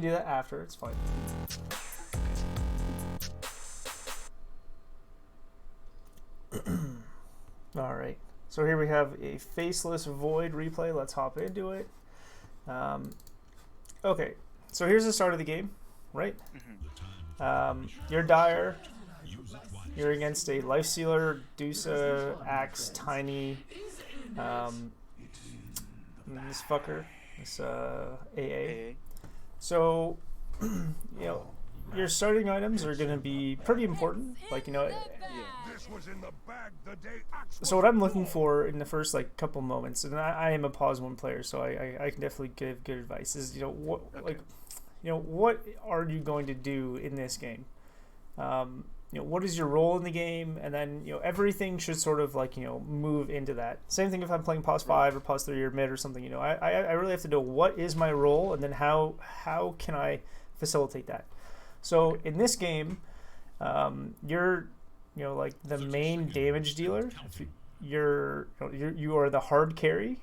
can do that after. It's fine. All right. So here we have a Faceless Void replay. Let's hop into it. Okay. So here's the start of the game, right? You're Dire. You're against a Lifestealer, Dusa, Axe, Tiny, this fucker, this AA. So, you know, your starting items are going to be pretty important. Like, you know, so what I'm looking for in the first like couple moments, and I am a pause one player, so I can definitely give good advice. Is, you know, what what are you going to do in this game? You know, what is your role in the game, and then, you know, everything should sort of like, you know, move into that. Same thing if I'm playing pause 5 or pause 3 or mid or something. You know, I really have to know what is my role, and then how can I facilitate that. So in this game, you're, you know, like the main damage dealer. You are the hard carry,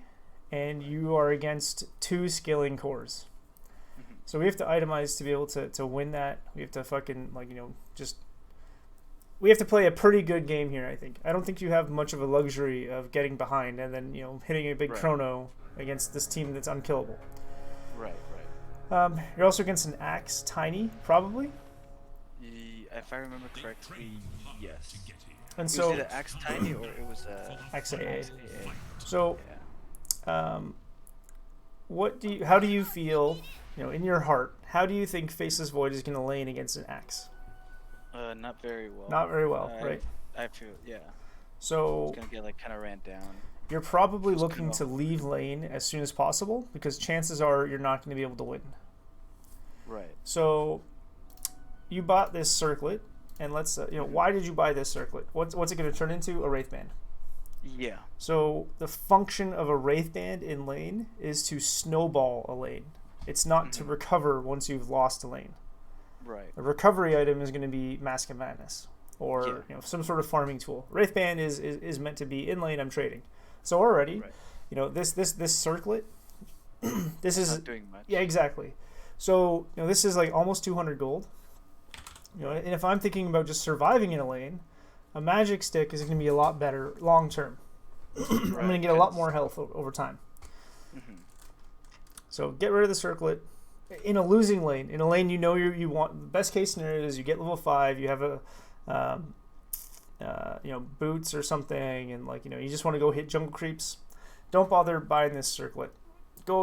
and you are against 2 scaling cores. So we have to itemize to be able to win that. We have to fucking, like, you know, we have to play a pretty good game here, I think. I don't think you have much of a luxury of getting behind and then, you know, hitting a big chrono against this team that's unkillable. Right. You're also against an Axe Tiny, probably. If I remember correctly, yes. And so was it an Axe Tiny or it was Axe AA. So, how do you feel, you know, in your heart? How do you think Faceless Void is going to lane against an Axe? Not very well. Not very well, right? I feel, yeah. So it's gonna get like kind of ran down. You're probably looking to leave lane as soon as possible, because chances are you're not going to be able to win. Right. So you bought this circlet, and let's you know, why did you buy this circlet? What's it going to turn into? A Wraith Band. Yeah. So the function of a Wraith Band in lane is to snowball a lane. It's not to recover once you've lost a lane. Right. A recovery item is going to be Mask of Madness, or you know, some sort of farming tool. Wraith Band is meant to be in lane. I'm trading. So already, you know, this circlet, this is not doing much. Yeah, exactly. So, you know, this is like almost 200 gold. You know, and if I'm thinking about just surviving in a lane, a magic stick is going to be a lot better long term. I'm going to get a lot more health over time. So get rid of the circlet. In a losing lane, in a lane you know you want, the best case scenario is you get level 5, you have a you know, boots or something, and like, you know, you just want to go hit jungle creeps. Don't bother buying this circlet.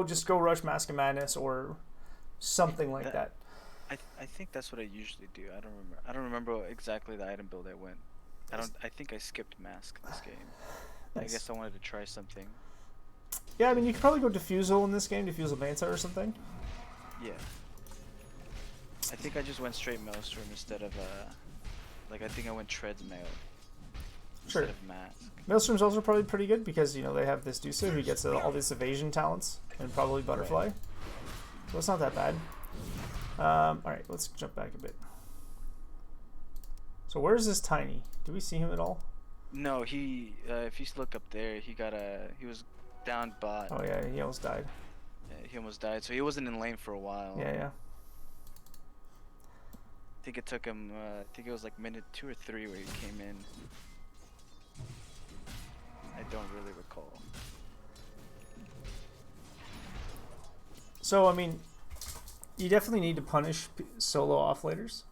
Just go rush Mask of Madness or something like that. I think that's what I usually do. I don't remember exactly the item build I went. I think I skipped Mask this game. Nice. I guess I wanted to try something. Yeah, I mean, you could probably go Diffusal in this game, Diffusal Manta or something. Yeah. I think I just went straight Maelstrom instead of like, I think I went Treads Mail instead of Mask. Maelstrom's also probably pretty good because, you know, they have this Dusa who gets all these evasion talents, and probably Butterfly. So it's not that bad. Alright, let's jump back a bit. So where's this Tiny? Do we see him at all? No, he if you look up there, he was down bot. Oh yeah, he almost died. Yeah, he almost died, so he wasn't in lane for a while. Yeah. I think it took him, I think it was like minute 2 or 3 where he came in. I don't really recall. So, I mean, you definitely need to punish solo offlaners.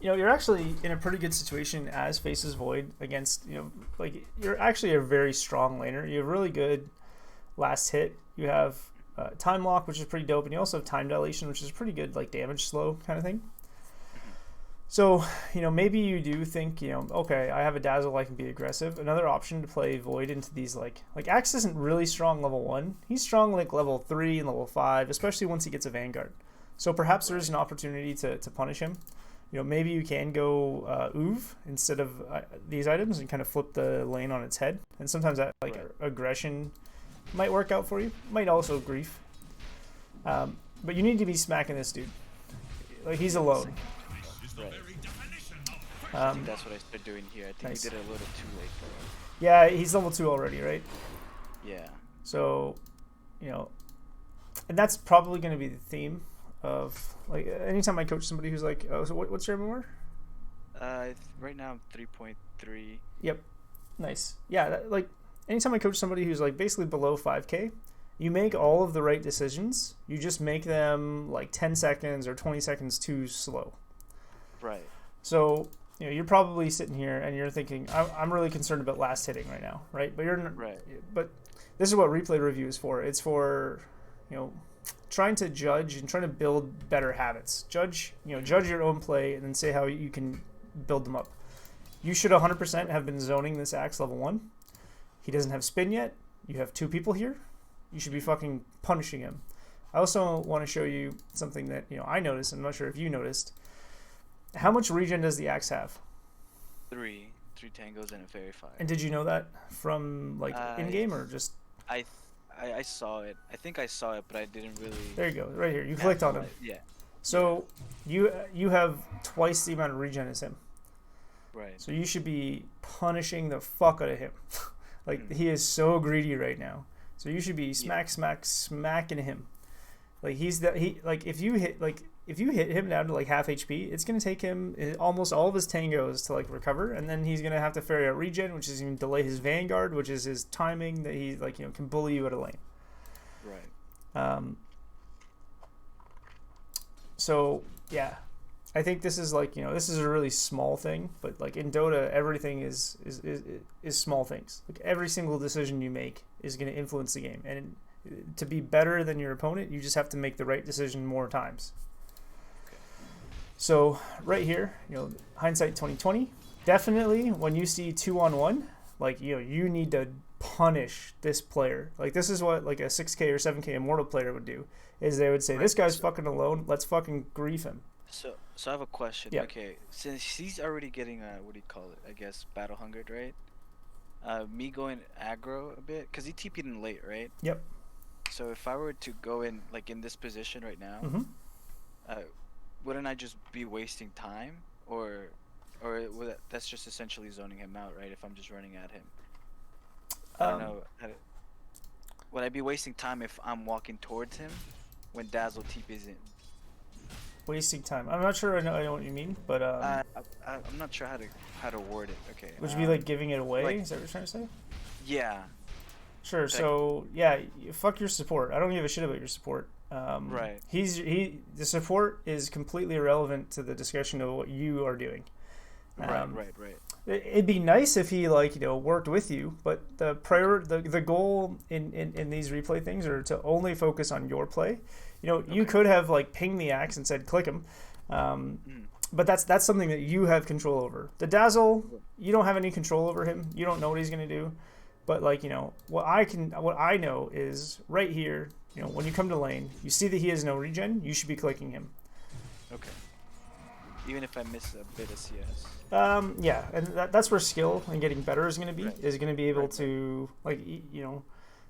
You know, you're actually in a pretty good situation as Faceless Void against, you know, like, you're actually a very strong laner. You have really good last hit. You have time lock, which is pretty dope, and you also have time dilation, which is pretty good, like damage slow kind of thing. So, you know, maybe you do think, you know, okay, I have a dazzle, I can be aggressive. Another option to play Void into these, like Axe isn't really strong level 1. He's strong like level 3 and level 5, especially once he gets a Vanguard. So perhaps there's an opportunity to punish him. You know, maybe you can go Oov instead of these items and kind of flip the lane on its head. And sometimes that, like, aggression might work out for you. Might also grief. But you need to be smacking this dude. Like, he's alone. I think that's what I started doing here. I think we did it a little too late for him. Yeah, he's level 2 already, right? Yeah. So, you know, and that's probably going to be the theme of like anytime I coach somebody who's like, oh, so what's your MMR? Right now I'm 3.3. Yep, nice. Yeah, like anytime I coach somebody who's like basically below 5K, you make all of the right decisions. You just make them like 10 seconds or 20 seconds too slow. Right. So, you know, you're probably sitting here and you're thinking, I'm really concerned about last hitting right now, right? But Right. But this is what replay review is for. It's for, you know, trying to judge and trying to build better habits. Judge your own play and then say how you can build them up. You should 100% have been zoning this axe level 1. He doesn't have spin yet. You have 2 people here. You should be fucking punishing him. I also want to show you something that, you know, I noticed. I'm not sure if you noticed. How much regen does the axe have? 3 tangos and a fairy fire. And did you know that from like in game or just? I saw it. I think I saw it, but I didn't really. There you go, right here. You clicked on him. Yeah. So you have twice the amount of regen as him. Right. So you should be punishing the fuck out of him. Like he is so greedy right now. So you should be smacking him. Like if you hit him down to like half HP, it's gonna take him almost all of his tangos to like recover, and then he's gonna have to ferry out regen, which is gonna delay his vanguard, which is his timing that he like, you know, can bully you out of lane. Right. So yeah, I think this is like, you know, this is a really small thing, but like in Dota, everything is small things. Like every single decision you make is gonna influence the game, and to be better than your opponent, you just have to make the right decision more times. So right here, you know, hindsight 2020, definitely when you see 2-on-1, like, you know, you need to punish this player. Like this is what like a 6K or 7K immortal player would do, is they would say, this guy's fucking alone, let's fucking grief him. So I have a question. Yeah. Okay, since he's already getting what do you call it? I guess battle hungered, right? Me going aggro a bit, cause he TP'd in late, right? Yep. So if I were to go in like in this position right now, wouldn't I just be wasting time, or that's just essentially zoning him out, right? If I'm just running at him, I don't know. Would I be wasting time if I'm walking towards him when Dazzle TP's in? Wasting time. I'm not sure I know what you mean, but I'm not sure how to word it. Okay. Would you be like giving it away? like- Is that what you're trying to say? Yeah. Sure. So yeah, fuck your support. I don't give a shit about your support. Right. The support is completely irrelevant to the discussion of what you are doing. Right. It'd be nice if he like, you know, worked with you, but the goal in these replay things are to only focus on your play. You know, you could have like pinged the axe and said click him, but that's something that you have control over. The Dazzle, you don't have any control over him. You don't know what he's gonna do. But like, you know, what I know is right here, you know, when you come to lane, you see that he has no regen, you should be clicking him. Okay. Even if I miss a bit of CS. Yeah, and that's where skill and getting better is going to be. Right. Is going to be able to, like, you know,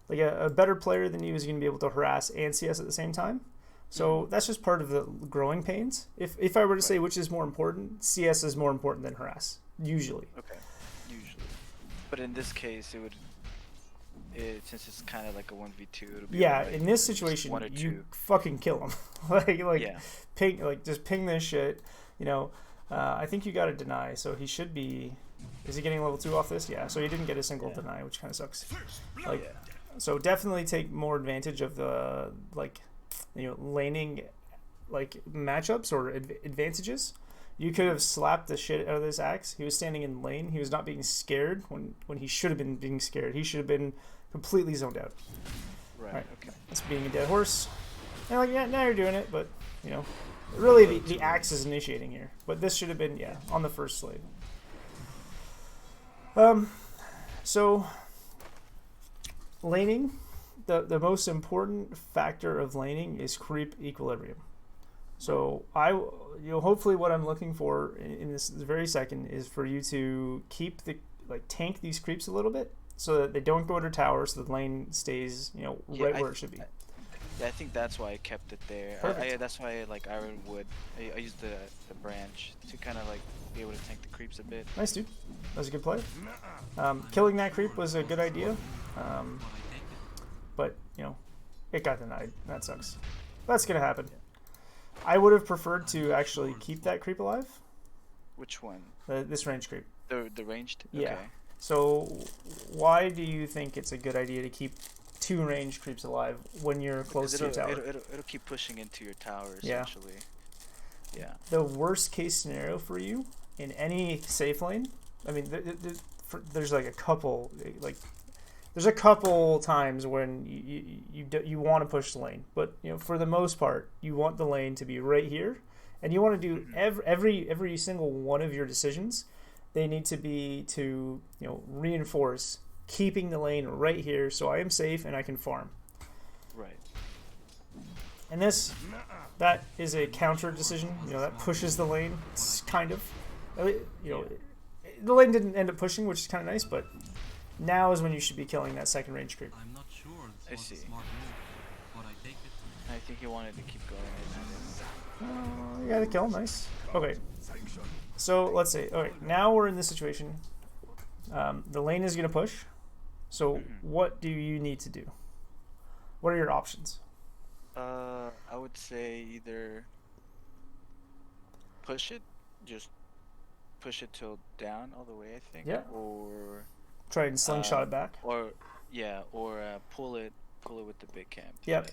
like a better player than you is going to be able to harass and CS at the same time. So that's just part of the growing pains. If I were to say which is more important, CS is more important than harass, usually. Okay. Usually. But in this case, since it's kind of like a 1v2, it'll be Yeah, alright. In this situation, one or you two. fucking kill him. Yeah. Just ping this shit. You know, I think you got to deny, so he should be. Is he getting level 2 off this? Yeah, so he didn't get a single deny, which kind of sucks. Like, so definitely take more advantage of the like, you know, laning, like matchups or advantages. You could have slapped the shit out of this axe. He was standing in lane. He was not being scared when he should have been being scared. He should have been completely zoned out. Right. Okay. That's being a dead horse. And like, yeah, now you're doing it, but you know, really the axe is initiating here. But this should have been on the first slave. So laning, the most important factor of laning is creep equilibrium. So hopefully what I'm looking for in this very second is for you to keep tank these creeps a little bit so that they don't go to tower, so the lane stays, you know, right where it should be. Yeah, I think that's why I kept it there. That's why I like Ironwood. I used the branch to kind of like be able to tank the creeps a bit. Nice, dude. That was a good play. Killing that creep was a good idea. But, you know, it got denied. That sucks. That's gonna happen. I would have preferred to actually keep that creep alive. Which one? This range creep. The ranged? Yeah. Okay. So why do you think it's a good idea to keep 2 range creeps alive when you're close to your tower? It'll keep pushing into your tower, essentially. Yeah. The worst case scenario for you in any safe lane, I mean, there's like a couple, like, there's a couple times when you want to push the lane, but you know, for the most part, you want the lane to be right here, and you want to do every single one of your decisions. They need to be to, you know, reinforce keeping the lane right here, so I am safe and I can farm. Right. And that is a counter decision. You know, that pushes the lane. It's kind of, you know, the lane didn't end up pushing, which is kind of nice, but now is when you should be killing that second range creep. I'm not sure. I see. Smart move, but I take it. I think he wanted to keep going. You got a kill, nice. Okay, so let's say, okay, now we're in this situation. The lane is going to push. So what do you need to do? What are your options? I would say either push it, just push it till down all the way, I think. Yeah. Or try and slingshot it back. Or pull it with the big camp. Yep.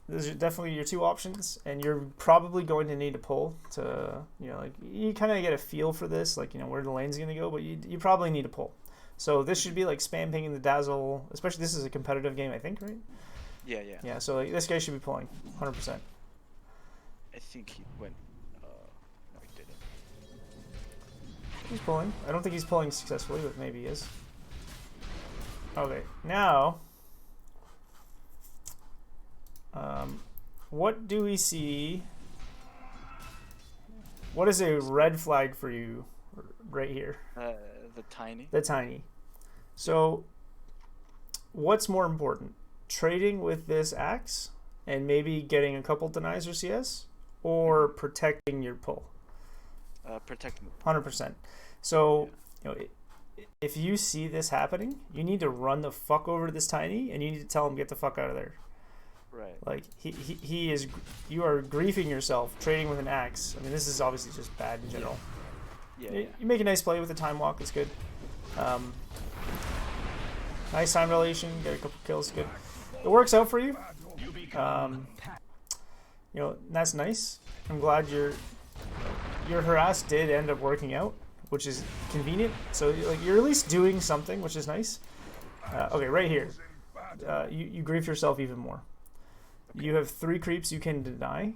Those are definitely your 2 options, and you're probably going to need to pull to, you know, like, you kind of get a feel for this, like, you know, where the lane's going to go, but you probably need to pull. So this should be like spam pinging the Dazzle, especially this is a competitive game, I think, right? Yeah. Yeah, so like, this guy should be pulling 100%. I think he went. No, he didn't. He's pulling. I don't think he's pulling successfully, but maybe he is. Okay, now, what do we see? What is a red flag for you right here? The tiny. The tiny. So, what's more important? Trading with this axe and maybe getting a couple denies or CS, or protecting your pull? Protecting the 100%. So, you know, if you see this happening, you need to run the fuck over to this tiny, and you need to tell him get the fuck out of there. Right. Like he is. You are griefing yourself trading with an axe. I mean, this is obviously just bad in general. Yeah. You make a nice play with the time walk. It's good. Nice time relation. Get a couple kills. Good. It works out for you. You know, that's nice. I'm glad your harass did end up working out, which is convenient. So like you're at least doing something, which is nice. Okay, right here, you grief yourself even more. Okay. You have 3 creeps you can deny,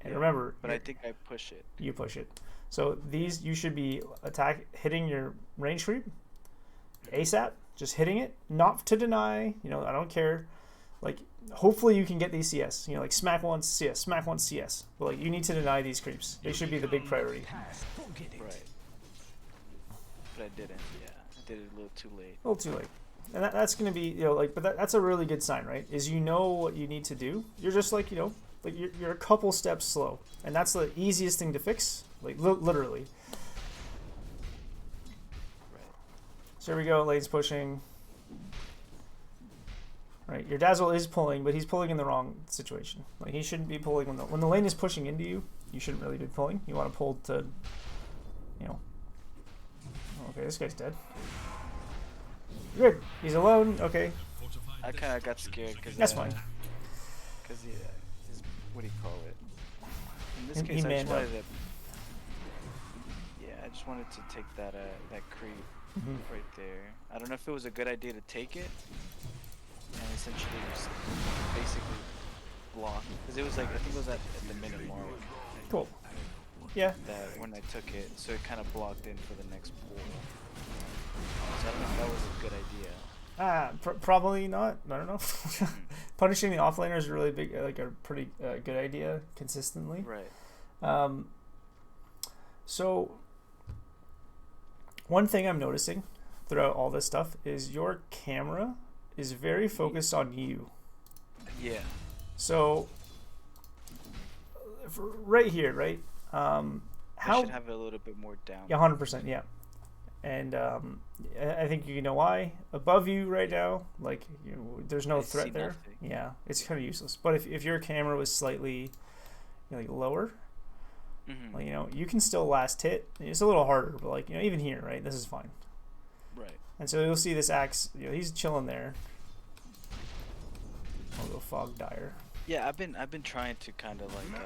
and remember. But I think I push it. You push it. So these you should be hitting your range creep ASAP. Just hitting it, not to deny. You know, I don't care. Like, hopefully you can get these CS. You know, like smack once CS, smack once CS. But like, you need to deny these creeps. They should be the big priority. Right. But I didn't. Yeah, I did it a little too late. A little too late. And that's going to be, you know, like, but that's a really good sign, right? Is you know what you need to do. You're just like, you know, like you're a couple steps slow, and that's the easiest thing to fix. Like literally. So here we go, lane's pushing. Right, your Dazzle is pulling, but he's pulling in the wrong situation. Like, he shouldn't be pulling when the lane is pushing into you. You shouldn't really be pulling. You want to pull to, you know. Okay, this guy's dead. Good. He's alone. Okay. I kind of got scared because that's fine. Because what do you call it? In this He case, I just manned up. wanted to. Yeah, I just wanted to take that creep. Right there. I don't know if it was a good idea to take it and essentially just basically block, because it was like, I think it was at the minute mark. Cool. Yeah. That when I took it, so it kind of blocked in for the next pull. So I don't know if that was a good idea. Probably not. I don't know. Punishing the offlaner is really big, like a pretty good idea consistently. Right. So one thing I'm noticing throughout all this stuff is your camera is very focused on you. Yeah. So right here, right? I should have it a little bit more down. Yeah, 100%. Yeah. and I think you know why. Above you right now, like there's no I threat see there. nothing. Yeah, it's kind of useless. But if your camera was slightly like lower, Mm-hmm. like, you can still last hit. It's a little harder, but like even here, right, this is fine. Right. And so you'll see this axe. He's chilling there. A little fog dyer. Yeah, I've been trying to kind of like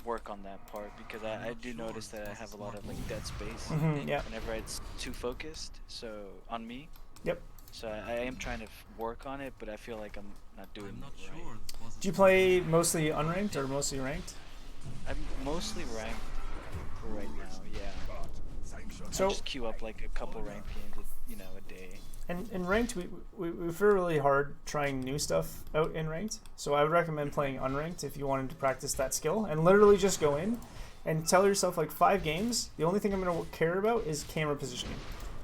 work on that part because I do notice that I have a lot of like dead space Yeah. whenever it's too focused. So on me. Yep. So I am trying to work on it, but I feel like I'm not doing I'm not it sure. right. It was a Do you smart play move. mostly unranked or mostly ranked? I'm mostly ranked for right now. Yeah. I So just queue up like a couple ranked games, a day. and in ranked, we feel really hard trying new stuff out in ranked. So I would recommend playing unranked if you wanted to practice that skill, and literally just go in and tell yourself like 5 games. The only thing I'm going to care about is camera positioning.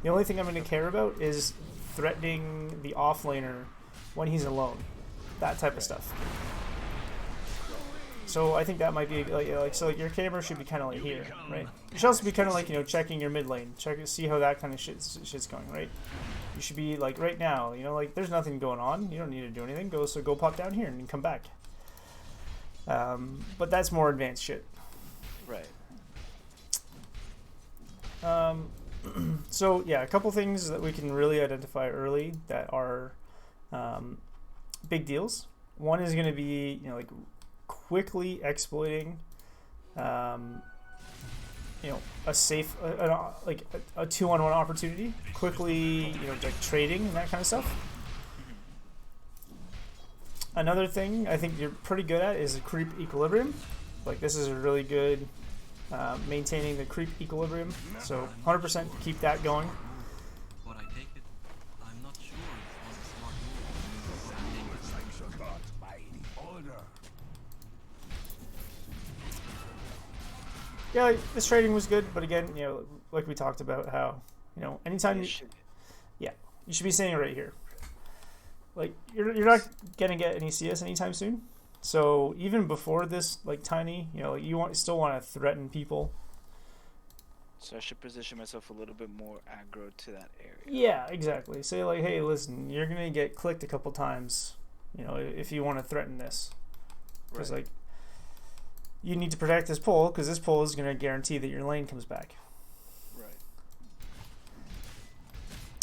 The only thing I'm going to care about is threatening the offlaner when he's alone. That type of stuff. So I think that might be so your camera should be kind of like here, right? You should also be kind of like checking your mid lane, see how that kind of shit's going, right? You should be like right now, like there's nothing going on. You don't need to do anything. Go pop down here and then come back. But that's more advanced shit. Right. So yeah, a couple things that we can really identify early that are big deals. One is going to be like quickly exploiting a safe like a 2-on-1 opportunity, quickly like trading and that kind of stuff. Another thing I think you're pretty good at is creep equilibrium. Like this is a really good maintaining the creep equilibrium, so 100% keep that going. But I take it. I'm not sure it was a smart move. But I take it. Yeah, like, this trading was good, but again, like we talked about how, anytime you should be saying it right here. Like you're not gonna get any CS anytime soon, so even before this like tiny, you still want to threaten people. So I should position myself a little bit more aggro to that area. Yeah, exactly. Say like, hey, listen, you're gonna get clicked a couple times, if you want to threaten this, because Right. like you need to protect this pole because this pole is gonna guarantee that your lane comes back. Right.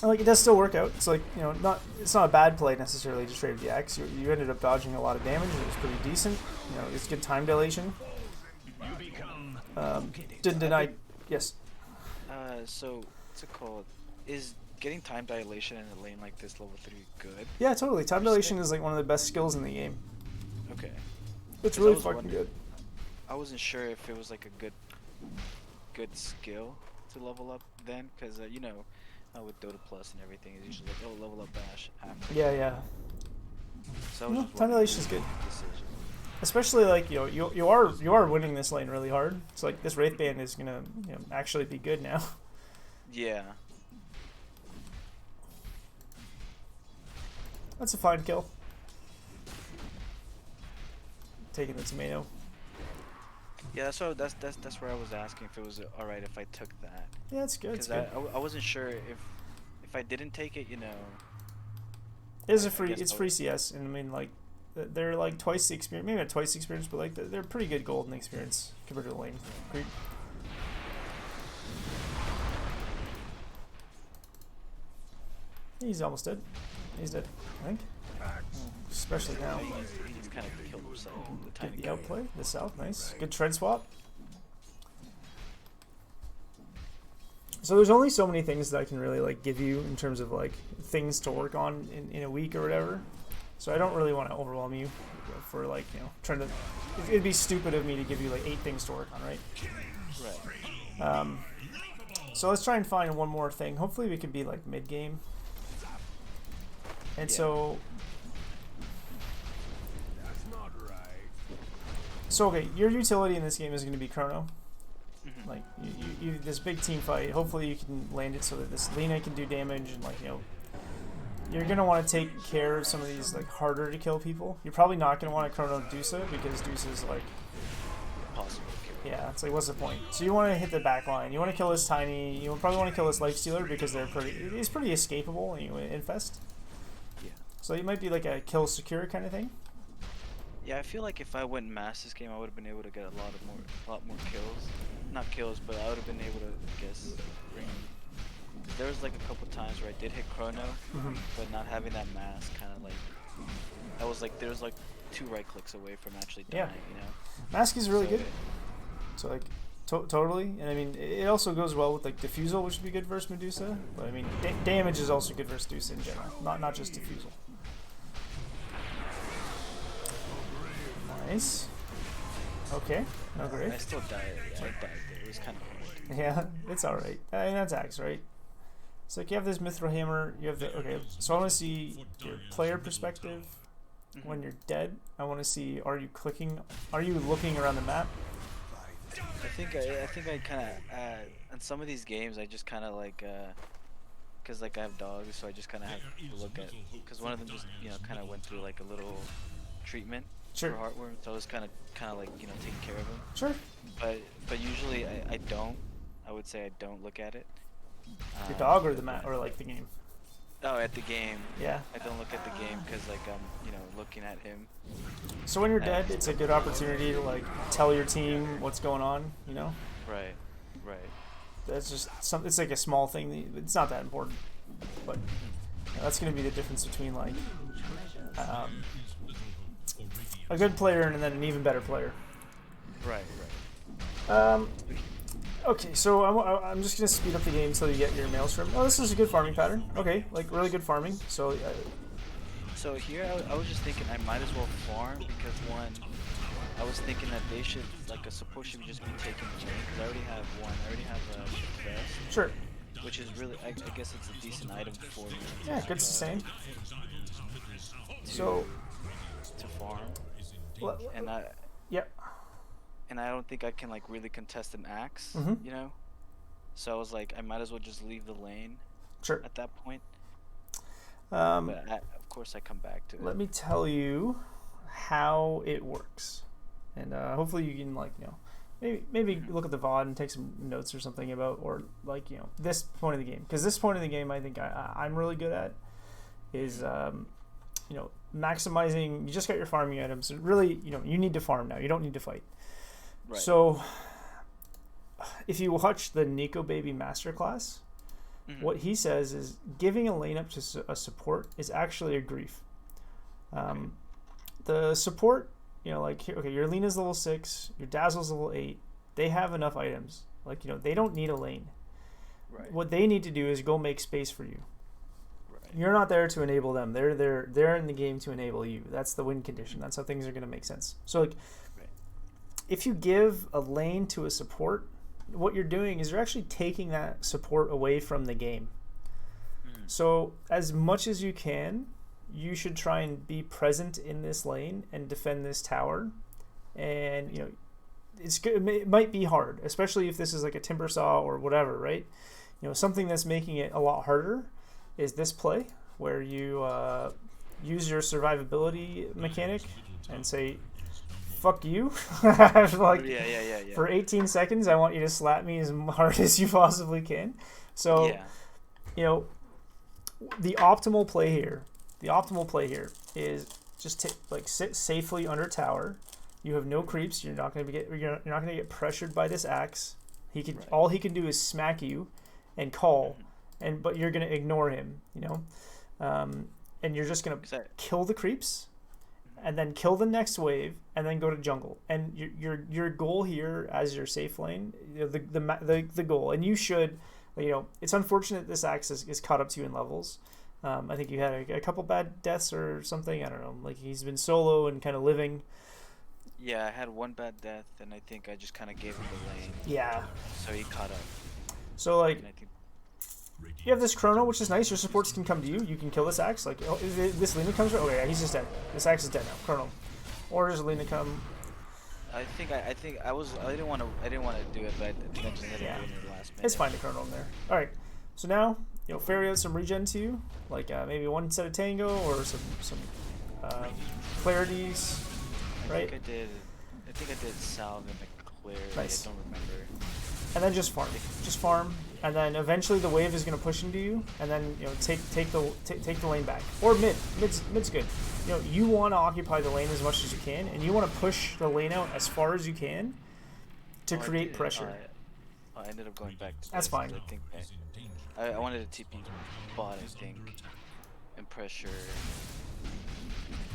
And, like it does still work out. It's like it's not a bad play necessarily to trade the axe. You ended up dodging a lot of damage. It was pretty decent. It's good time dilation. Didn't deny. Yes. So what's it called? Is getting time dilation in a lane like this level 3 good? Yeah, totally. Time dilation is like one of the best skills in the game. Okay. It's 'Cause I really was fucking wondering- good. I wasn't sure if it was like a good skill to level up then, because with Dota Plus and everything, it's usually like, oh, level up Bash after. Yeah. So I was No, just time wondering dilation is if good. it was a decision. Especially like you are winning this lane really hard. It's like this Wraith Band is gonna actually be good now. Yeah. That's a fine kill. Taking the tomato. Yeah, so that's where I was asking if it was all right if I took that, Yeah, it's good. It's because good. I wasn't sure if I didn't take it, It's a I free. guess It's I'll- free CS, and I mean like they're like twice the experience. Maybe not twice the experience, but like they're pretty good golden experience compared to the lane. Great. He's almost dead. He's dead, I think. Especially now. He's kind of killed himself. The Get tiny the guy. outplay. The south, nice. Good tread swap. So there's only so many things that I can really like give you in terms of like things to work on in a week or whatever. So I don't really want to overwhelm you for like trying to. It'd be stupid of me to give you like 8 things to work on, right? Right. So let's try and find one more thing. Hopefully we can be like mid game. And Yeah. so okay, your utility in this game is going to be Chrono. Mhm. Like you this big team fight. Hopefully you can land it so that this Lena can do damage and like you're gonna want to take care of some of these like harder to kill people. You're probably not gonna want to Chrono Dusa because Dusa is like Impossible to kill. Yeah, it's like, what's the point? So you want to hit the back line. You want to kill this tiny. You probably want to kill this lifestealer because it's pretty escapable and you infest. Yeah. So it might be like a kill secure kind of thing. Yeah, I feel like if I went mass this game, I would have been able to get a lot more kills. Not kills, but I would have been able to, I guess, bring. There was like a couple times where I did hit chrono, but not having that mass kind of like, I was like, there was like 2 right clicks away from actually dying, you know. Mask is really good. So like, totally, and I mean, it also goes well with like Diffusal, which would be good versus Medusa. But I mean, damage is also good versus Medusa in general, not just Diffusal. Nice. Okay. No great. I still died. Yeah, I died there. It was kind of hard. Yeah, it's all right. I mean, that's axe, right? So like, you have this Mithril Hammer. You have the So I want to see your player perspective when you're dead. I want to see, are you clicking? Are you looking around the map? I think I kind of in some of these games I just kind of like cause like I have dogs, so I just kind of have to look at, cause one of them just kind of went through like a little treatment for heartworm, so I was kind of like taking care of him. Sure. But usually I don't. I would say I don't look at it. Your dog or the map or like the game? Oh, at the game. Yeah. I don't look at the game because like I'm looking at him. So when you're dead, it's a good opportunity to like tell your team what's going on. Right. Right. That's just something. It's like a small thing. It's not that important, but that's going to be the difference between like a good player and then an even better player. Right. Right. Okay, so I'm just gonna speed up the game until you get your maelstrom. Oh, this is a good farming pattern. Okay, like really good farming. So. So here I was just thinking I might as well farm because one, I was thinking that they should a support should just be taking the lane because I already have one. I already have a vest. Sure. Which is really I guess it's a decent item for me. Yeah, good sustain. So. To farm. And Yep. And I don't think I can like really contest an axe, So I was like, I might as well just leave the lane. Sure. At that point. But of course I come back to it. Let me tell you how it works, and hopefully you can maybe look at the VOD and take some notes or something about this point of the game, because this point of the game I think I'm really good at is maximizing. You just got your farming items. Really, you need to farm now. You don't need to fight. Right. So, if you watch the Nico Baby Masterclass, what he says is giving a lane up to a support is actually a grief. The support, your Lena's level 6, your Dazzle's level 8, they have enough items. They don't need a lane. Right. What they need to do is go make space for you. Right. You're not there to enable them. They're in the game to enable you. That's the win condition. That's how things are going to make sense. So, if you give a lane to a support, what you're doing is you're actually taking that support away from the game. So as much as you can, you should try and be present in this lane and defend this tower. And it's good. It might be hard, especially if this is like a timber saw or whatever, right? Something that's making it a lot harder is this play where you use your survivability mechanic and say, fuck you. For 18 seconds I want you to slap me as hard as you possibly can. So the optimal play here is just sit safely under tower. You have no creeps. You're not going to get pressured by this axe. All he can do is smack you and call, but you're going to ignore him, and you're just going to kill the creeps and then kill the next wave, and then go to jungle. And your goal here as your safe lane, the goal, and you should, it's unfortunate this axe is caught up to you in levels. I think you had a couple bad deaths or something. I don't know. He's been solo and kind of living. Yeah, I had one bad death, and I think I just kind of gave him the lane. Yeah. So he caught up. So you have this chrono, which is nice. Your supports can come to you. You can kill this axe. This Lena comes. Oh yeah, he's just dead. This axe is dead now. Chrono, or does Lena come? I didn't want to do it, but I think I just had to do it in the last minute. It's fine to chrono in there. All right. So now ferry out some regen to you, maybe one set of tango or some clarities, right? I think I did salve in the where Nice. I don't remember. And then just farm, and then eventually the wave is going to push into you, and then take the lane back, or mid's good. You want to occupy the lane as much as you can, and you want to push the lane out as far as you can to create pressure. I ended up going back to That's base 'cause fine. I think I wanted to TP bot, I think, and pressure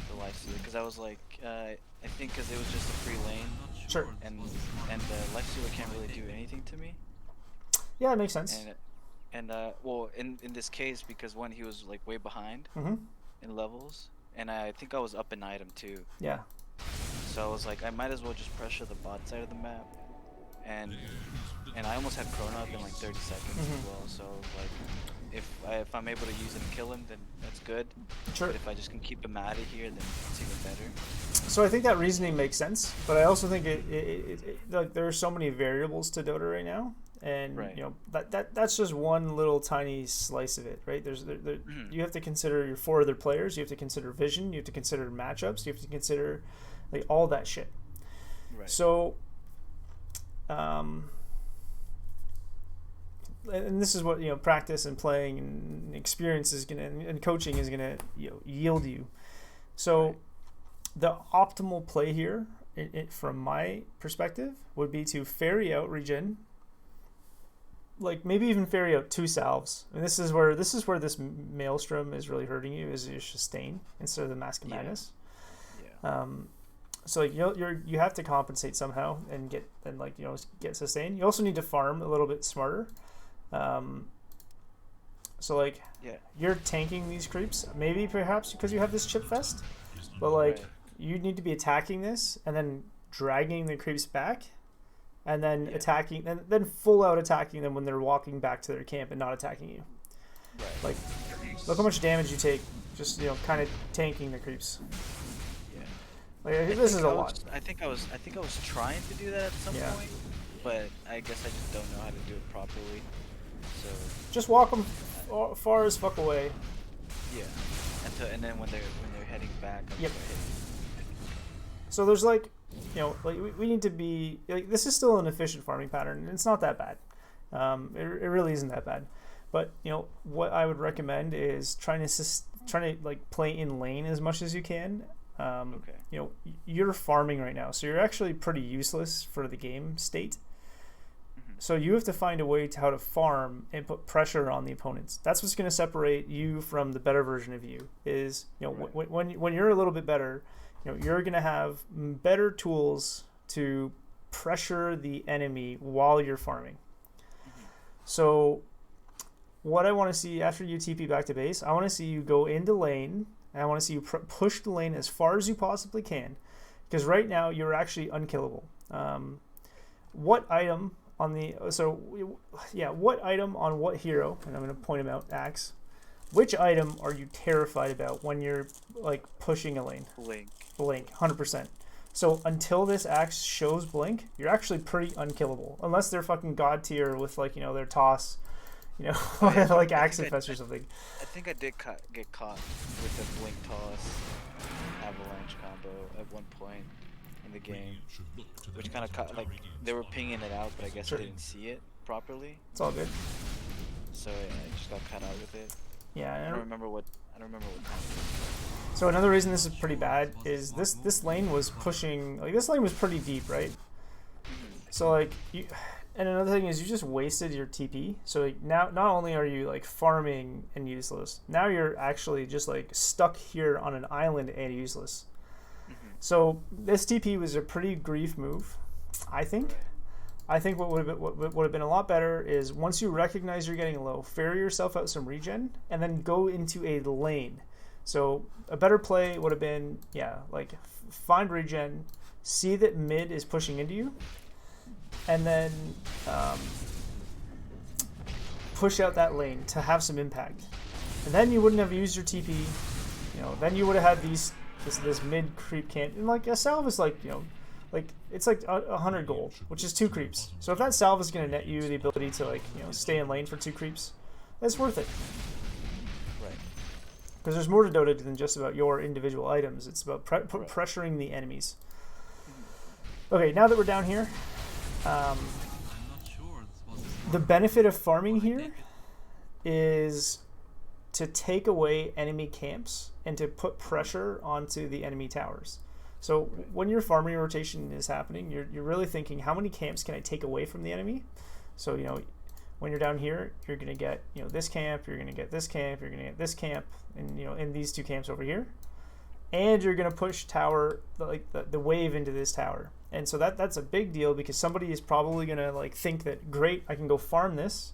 the lifestealer, because I was like, I think because it was just a free lane, Sure. and the lifestealer can't really do anything to me. Yeah, it makes sense. And well, in this case, because one, he was like way behind in levels, and I think I was up an item too. Yeah. So I was like, I might as well just pressure the bot side of the map, and I almost had Chrono up in like 30 seconds as well. So like, if I'm able to use it and kill him, then that's good. Sure. But if I just can keep him out of here, then it's even better. So I think that reasoning makes sense, but I also think like there are so many variables to Dota right now, and that's just one little tiny slice of it, right? You have to consider your 4 other players, you have to consider vision, you have to consider matchups, you have to consider like all that shit. Right. So, and this is what practice and playing and experience is and coaching is gonna yield you. So. The optimal play here, from my perspective, would be to ferry out regen. Like maybe even ferry out 2 salves. And this is where this maelstrom is really hurting you, is your sustain instead of the Mask of Madness. Yeah. So like you have to compensate somehow and get sustain. You also need to farm a little bit smarter. So like you're tanking these creeps, maybe perhaps because you have this chip fest, but like. Right. You need to be attacking this and then dragging the creeps back, and then attacking, and then full out attacking them when they're walking back to their camp and not attacking you. Right. Like, look how much damage you take just kind of tanking the creeps. Yeah. Like this is a lot. I think I was trying to do that at some point, but I guess I just don't know how to do it properly. So. Just walk them far as fuck away. Yeah. And then when they're heading back, I'm just hitting. So there's like we need to be like, this is still an efficient farming pattern, and it's not that bad. It really isn't that bad. But what I would recommend is trying to like play in lane as much as you can. You're farming right now, so you're actually pretty useless for the game state. So you have to find a way to how to farm and put pressure on the opponents. That's what's going to separate you from the better version of you. Is when you're a little bit better. You're going to have better tools to pressure the enemy while you're farming. So what I want to see after you TP back to base, I want to see you go into lane, and I want to see you push the lane as far as you possibly can, because right now you're actually unkillable. What item on what hero, and I'm going to point him out, Axe. Which item are you terrified about when you're like pushing a lane? Blink, 100%. So until this Axe shows Blink, you're actually pretty unkillable, unless they're fucking god tier with like their toss, like Axe Infest or something. I think I did get caught with the Blink toss avalanche combo at one point in the game, which kind of like they were pinging it out, but I guess I didn't see it properly. It's all good. So I just got caught out with it. Yeah, I don't remember what time it was. So another reason this is pretty bad is this lane was pushing, like this lane was pretty deep, right? So like and another thing is you just wasted your TP. So like now not only are you like farming and useless, now you're actually just like stuck here on an island and useless. So this TP was a pretty grief move, I think. I think what would have been a lot better is once you recognize you're getting low, ferry yourself out some regen, and then go into a lane. So a better play would have been, like find regen, see that mid is pushing into you, and then push out that lane to have some impact. And then you wouldn't have used your TP. Then you would have had this mid creep camp, and like a salve is like like it's like 100 gold, which is 2 creeps. So if that salve is going to net you the ability to like stay in lane for 2 creeps, that's worth it. Right. Because there's more to Dota than just about your individual items. It's about pressuring the enemies. Okay, now that we're down here, Um, I'm not sure it was a the smart benefit of move, farming but I here take it. is to take away enemy camps and to put pressure onto the enemy towers. So Right. when your farming rotation is happening, you're really thinking, how many camps can I take away from the enemy? So, when you're down here, you're going to get, this camp, you're going to get this camp, you're going to get this camp, and, in these two camps over here. And you're going to push tower, like the wave into this tower. And so that's a big deal, because somebody is probably going to think that, great, I can go farm this,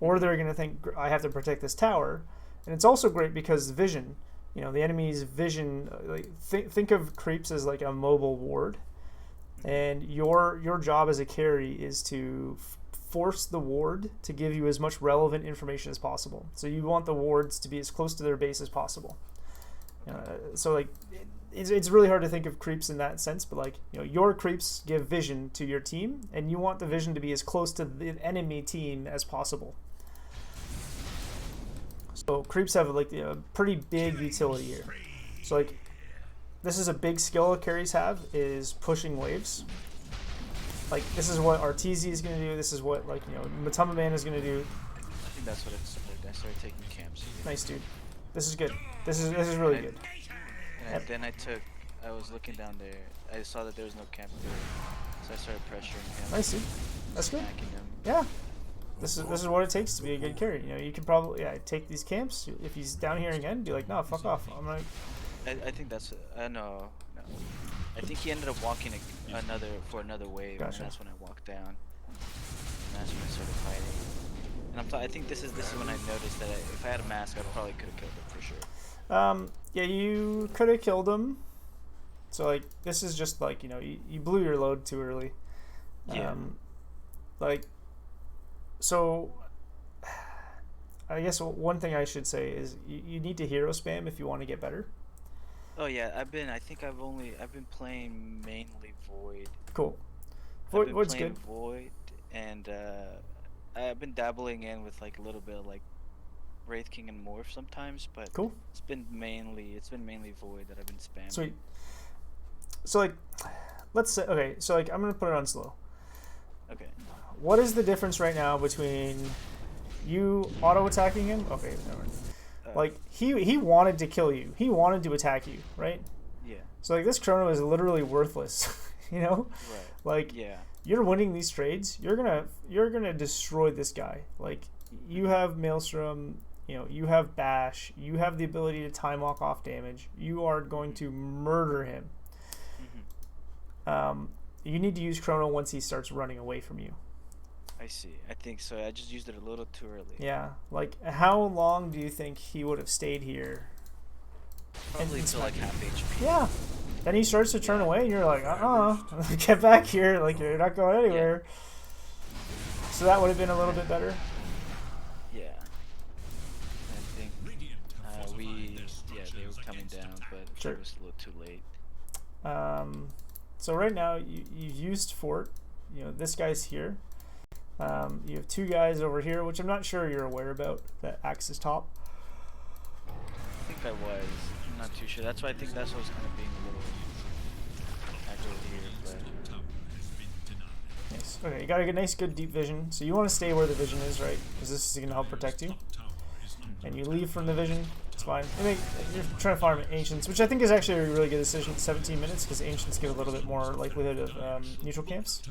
or they're going to think, I have to protect this tower. And it's also great because vision, the enemy's vision, think of creeps as like a mobile ward, and your job as a carry is to force the ward to give you as much relevant information as possible. So you want the wards to be as close to their base as possible. So it's really hard to think of creeps in that sense, but your creeps give vision to your team, and you want the vision to be as close to the enemy team as possible. So creeps have a pretty big utility here. So this is a big skill carries have, is pushing waves. This is what Arteezy is going to do. This is what Matama Man is going to do. I think that's what it started. I started taking camps. Nice, dude. This is good. This is really good. And then I was looking down there. I saw that there was no camp there, so I started pressuring him. Nice, dude. That's good. Smacking him. Yeah. This is what it takes to be a good carry. You can probably take these camps. If he's down here again, be like, no, fuck off. I'm gonna. I think that's no. I think he ended up walking another wave, Gotcha. and that's when I walked down. And that's when I started fighting. And I think this is when I noticed that if I had a mask, I probably could have killed him for sure. Yeah, you could have killed him. So this is just you blew your load too early. Yeah. So I guess one thing I should say is you need to hero spam if you want to get better. Oh yeah, I've been playing mainly Void. Cool. Void's good. Void, and I've been dabbling in with a little bit of Wraith King and Morph sometimes, but Cool. it's been mainly Void that I've been spamming. Sweet. So let's say, okay, so I'm gonna put it on slow. Okay. What is the difference right now between you auto attacking him? Okay, never mind. He wanted to kill you. He wanted to attack you, right? Yeah. So this chrono is literally worthless, Right. Yeah. You're winning these trades. You're gonna destroy this guy. You have Maelstrom, you have Bash, you have the ability to time walk off damage. You are going to murder him. Mm-hmm. You need to use chrono once he starts running away from you. I see. I think so. I just used it a little too early. Yeah. How long do you think he would have stayed here? Probably until half HP. Yeah. Then he starts to turn away, and you're like, get back here. You're not going anywhere. Yeah. So that would have been a little bit better. Yeah. I think they were coming down, but Sure. it was a little too late. So right now you've used Fort. This guy's here. You have two guys over here, which I'm not sure you're aware about, that Axis top. I think I was. I'm not too sure. That's why I think that's what was kind of being a little aggravated here. But Nice. Okay, you got a nice, good deep vision. So you want to stay where the vision is, right? Because this is going to help protect you. And you leave from the vision. It's fine. You're trying to farm Ancients, which I think is actually a really good decision. 17 minutes, because Ancients give a little bit more likelihood of neutral camps.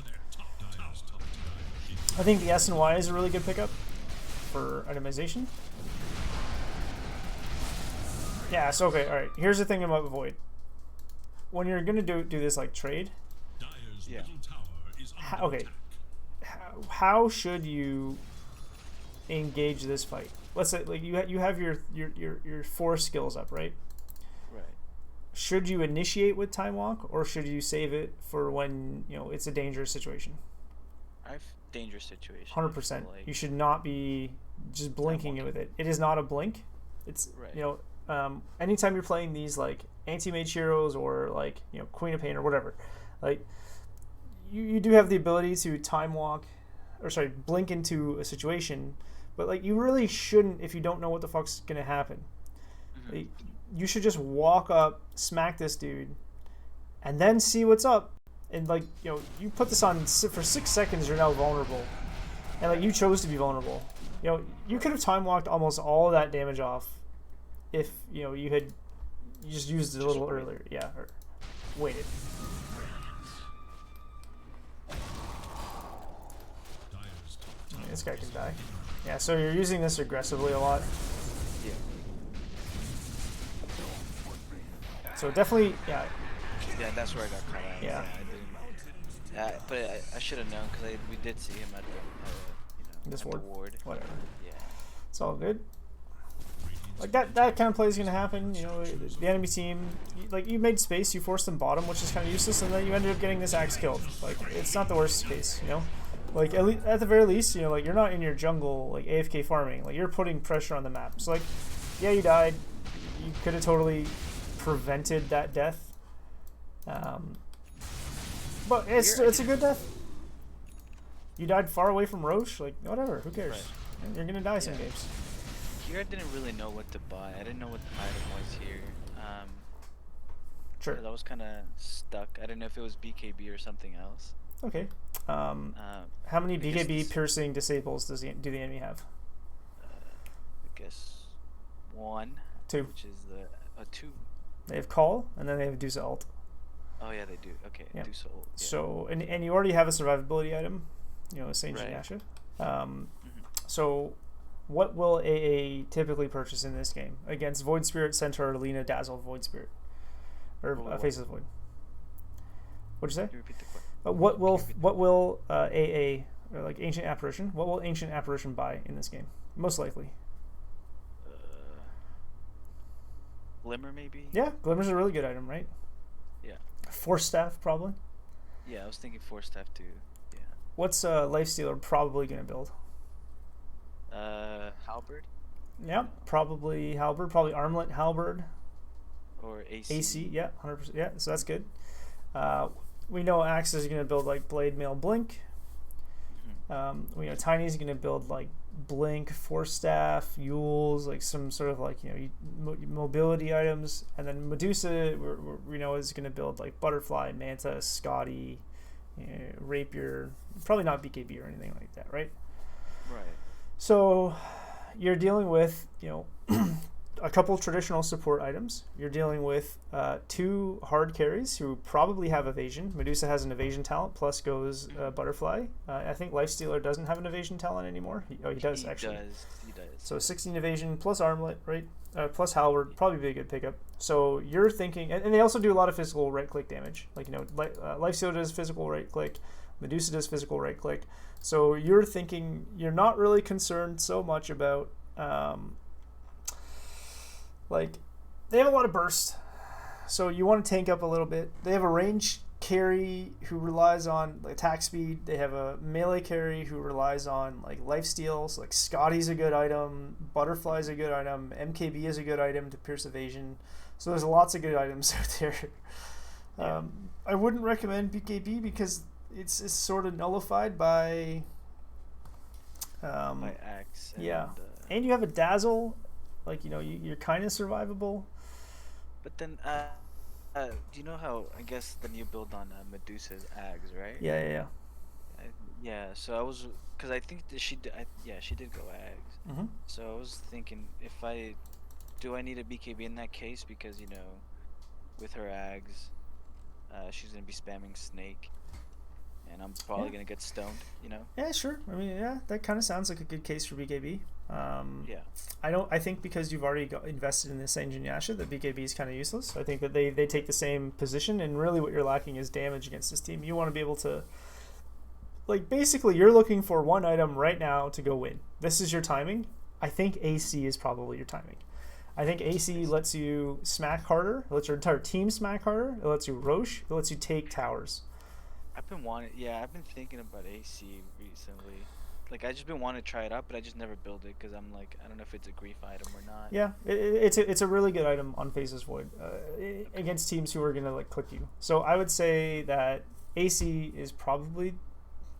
I think the S and Y is a really good pickup for itemization. Yeah, so okay, alright. Here's the thing about Void. When you're going to do this trade, yeah. How should you engage this fight? Let's say you have your 4 skills up, right? Right. Should you initiate with Time Walk, or should you save it for when it's a dangerous situation? I've dangerous situation. 100%. You should not be just blinking with it. It is not a blink. It's right. Anytime you're playing these anti-mage heroes or Queen of Pain or whatever, you do have the ability to time walk, or blink into a situation, but you really shouldn't if you don't know what the fuck's gonna happen. You should just walk up, smack this dude, and then see what's up, and like you put this on for 6 seconds, you're now vulnerable, and like you chose to be vulnerable. You could have time walked almost all of that damage off if you just used it a little earlier. Yeah, or waited. This guy can die. Yeah, so you're using this aggressively a lot. Yeah. So definitely, yeah. Yeah, that's where I got caught out. Yeah. I didn't. But I should have known because we did see him at the This at the ward. ward. Whatever. Yeah. It's all good. Like that kind of play is gonna happen. The enemy team, like you made space, you forced them bottom, which is kind of useless, and then you ended up getting this axe killed. Like it's not the worst case, Like at the very least, like you're not in your jungle like AFK farming. Like you're putting pressure on the map. So like, yeah, you died. You could have totally prevented that death. But it's a good death. You died far away from Roche. Like whatever, who cares? Right. You're gonna die some games. Here I didn't really know what to buy. I didn't know what the item was here. Sure. I was kind of stuck. I didn't know if it was BKB or something else. Okay. How many BKB piercing disables do the enemy have? I guess 1. 2. Which is the 2. They have call, and then they have Dusa ult. Oh yeah, they do. Okay, yeah. Dusa ult. Yeah. So and you already have a survivability item, Saint Yasha. So what will AA typically purchase in this game against Void Spirit, Centaur, Lina, Dazzle, Void Spirit, or Faceless Void? What'd you say? Can you repeat the question? What will AA or like Ancient Apparition? What will Ancient Apparition buy in this game? Most likely. Glimmer maybe. Yeah, Glimmer's a really good item, right? Yeah. Force Staff probably. Yeah, I was thinking Force Staff too. Yeah. What's Lifestealer probably gonna build? Halberd. Yeah, probably Halberd. Probably Armlet Halberd. Or AC. AC, yeah, 100%. Yeah, so that's good. We know Axe is going to build like Blade Mail Blink. We know Tiny's going to build like Blink, Force Staff, Yules, like some sort of like mobility items, and then Medusa we know is going to build like Butterfly, Manta, Scotty, Rapier. Probably not BKB or anything like that, right? Right. So you're dealing with a couple traditional support items. You're dealing with 2 hard carries who probably have evasion. Medusa has an evasion talent, plus goes Butterfly. I think Lifestealer doesn't have an evasion talent anymore. He does, actually. He does. So 16 evasion plus Armlet, right? Plus Halberd, probably be a good pickup. So you're thinking, and they also do a lot of physical right-click damage. Like, Lifestealer does physical right-click. Medusa does physical right-click. So you're thinking, you're not really concerned so much about... like they have a lot of burst, so you want to tank up a little bit. They have a range carry who relies on attack speed. They have a melee carry who relies on like lifesteal. So like Scotty's a good item, Butterfly's a good item, MKB is a good item to pierce evasion. So there's lots of good items out there. I wouldn't recommend BKB because it's sort of nullified by Axe. And you have a Dazzle. Like, you're kind of survivable. But then, do you know how, I guess, the new build on Medusa's Ags, right? Yeah. Yeah, so I was, because I think that she did go Ags. So I was thinking, do I need a BKB in that case? Because, with her Ags, she's going to be spamming Snake. And I'm probably going to get stoned, Yeah, sure. I mean, yeah, that kind of sounds like a good case for BKB. Yeah. I think because you've already invested in this engine Yasha, that BKB is kind of useless. I think that they take the same position, and really what you're lacking is damage against this team. You want to be able to, like, basically you're looking for one item right now to go win. This is your timing. I think AC is probably your timing. I think AC lets you smack harder. It lets your entire team smack harder. It lets you Roche. It lets you take towers. I've been thinking about AC recently. Like, I just been wanting to try it out, but I just never build it because I'm like, I don't know if it's a grief item or not. Yeah, it's a really good item on Faceless Void against teams who are gonna like click you. So I would say that AC is probably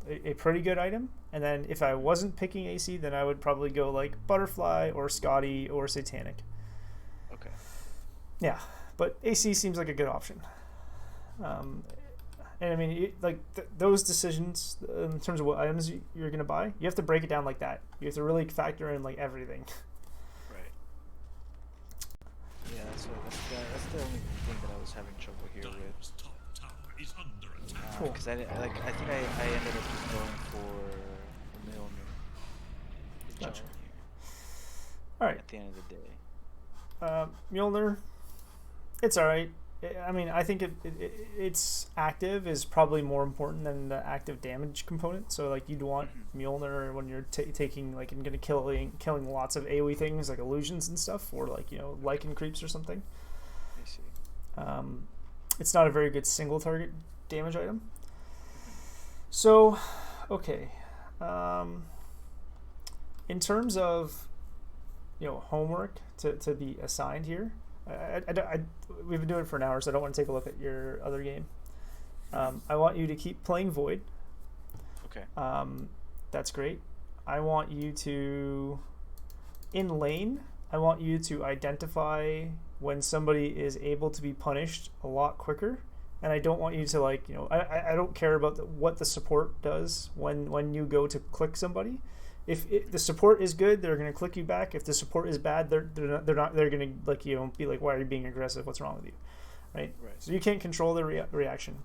a pretty good item. And then if I wasn't picking AC, then I would probably go like Butterfly or Scotty or Satanic. Okay. Yeah, but AC seems like a good option. And I mean, those decisions in terms of what items you're gonna buy, you have to break it down like that. You have to really factor in like everything. Right. Yeah, so that's the only thing that I was having trouble here with. Dire's top tower is under attack. Cool. Because I think I ended up just going for a Milner. Gotcha. Here All right, at the end of the day. Mjolnir, it's all right. I mean, I think its active is probably more important than the active damage component. So like you'd want Mjolnir when you're taking like and gonna killing lots of AoE things like illusions and stuff, or like lichen creeps or something. I see. It's not a very good single target damage item. So, okay. In terms of homework to be assigned here. We've been doing it for an hour, so I don't want to take a look at your other game. I want you to keep playing Void. Okay. That's great. I want you to, in lane, I want you to identify when somebody is able to be punished a lot quicker. And I don't want you to I don't care about what the support does when you go to click somebody. If the support is good, they're going to click you back. If the support is bad, they're going to be like, why are you being aggressive? What's wrong with you, right? So you can't control the reaction.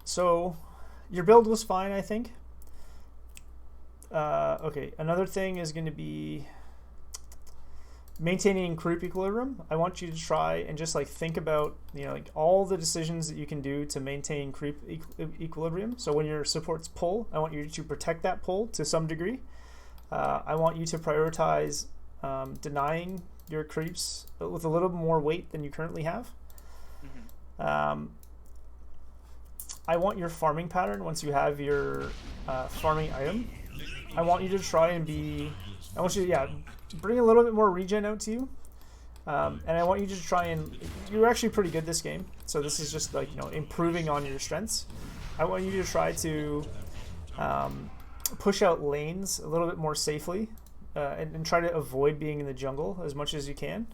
So your build was fine, I think. Okay, another thing is going to be maintaining creep equilibrium. I want you to try and just think about all the decisions that you can do to maintain creep equilibrium. So when your supports pull, I want you to protect that pull to some degree. I want you to prioritize denying your creeps with a little more weight than you currently have. I want your farming pattern once you have your farming item. I want you to try and bring a little bit more regen out to you, and I want you to try and you're actually pretty good this game, so this is just improving on your strengths. I want you to try to push out lanes a little bit more safely, and try to avoid being in the jungle as much as you can.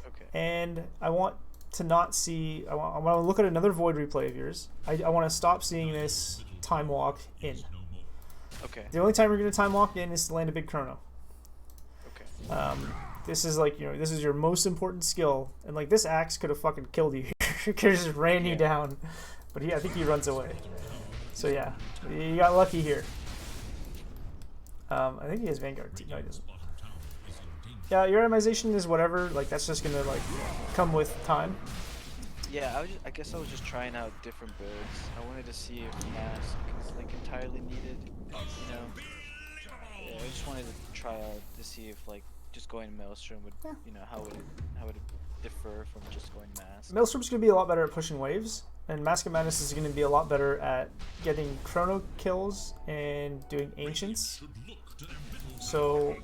Okay. And I want to not see. I want to look at another Void replay of yours. I want to stop seeing this time walk in. Okay. The only time you're going to time walk in is to land a big chrono. This is this is your most important skill, and this axe could have fucking killed you. Could have just ran you down, but I think he runs away. So yeah, you got lucky here. I think he has Vanguard too. No, he doesn't. Yeah, your itemization is whatever. That's just gonna come with time. Yeah, I guess I was just trying out different builds. I wanted to see if mask is entirely needed. Yeah, I just wanted to try out to see if just going Maelstrom would how would it differ from just going mask. Maelstrom's gonna be a lot better at pushing waves, and Mask of Madness is gonna be a lot better at getting chrono kills and doing ancients. So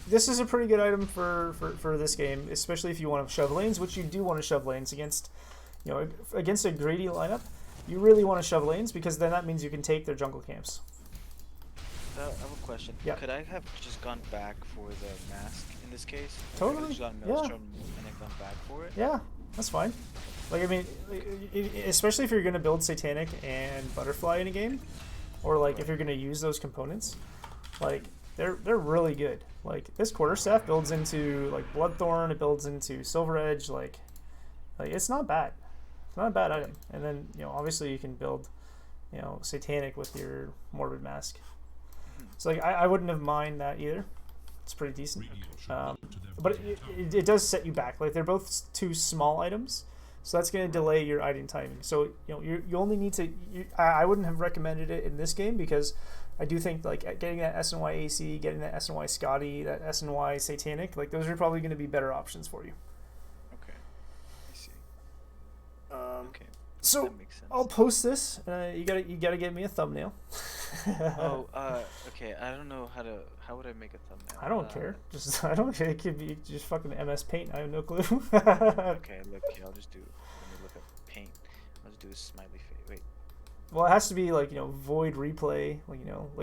this is a pretty good item for this game, especially if you want to shove lanes, which you do want to shove lanes against against a greedy lineup. You really want to shove lanes because then that means you can take their jungle camps. I have a question. Yeah. Could I have just gone back for the mask in this case? Totally. Just gone Maelstrom and then gone back for it? Yeah, that's fine. I mean, especially if you're going to build Satanic and Butterfly in a game, or if you're going to use those components, they're really good. This Quarterstaff builds into Bloodthorn, it builds into Silver Edge, it's not bad. It's not a bad item. And then obviously you can build Satanic with your Morbid Mask. So I wouldn't have mind that either. It's pretty decent. But it does set you back. They're both two small items, so that's going to delay your item timing. So you only need to. I wouldn't have recommended it in this game because I do think getting that SNY AC, getting that SNY Scotty, that SNY Satanic, those are probably going to be better options for you. Okay, I see. Okay. So that makes sense. I'll post this. You gotta get me a thumbnail. Okay. I don't know how would I make a thumbnail? I don't care. I don't care. It could be just fucking MS Paint. I have no clue. Okay, look here. I'll just do. Let me look up Paint. I'll just do a smiley face. Wait. Well, it has to be Void replay.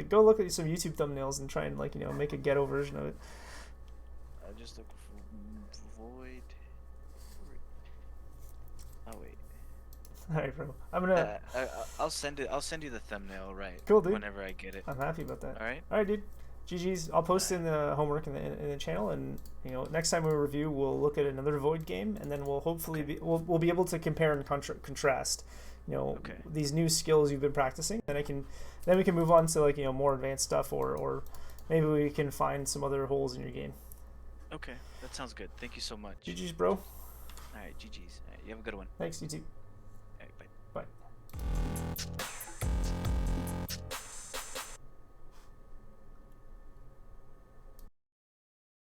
Go look at some YouTube thumbnails and try and make a ghetto version of it. I'll just look for Void. Oh wait. All right, bro. I'm gonna. I'll send it. I'll send you the thumbnail right Cool, dude. whenever I get it. I'm happy about that. All right. All right, dude. GG's. I'll post in the homework in the channel, and next time we review, we'll look at another Void game, and then we'll hopefully we'll be able to compare and contrast, these new skills you've been practicing, and then we can move on to like more advanced stuff, or maybe we can find some other holes in your game. Okay, that sounds good. Thank you so much. GG's, bro. All right, GG's. All right, you have a good one. Thanks, you too.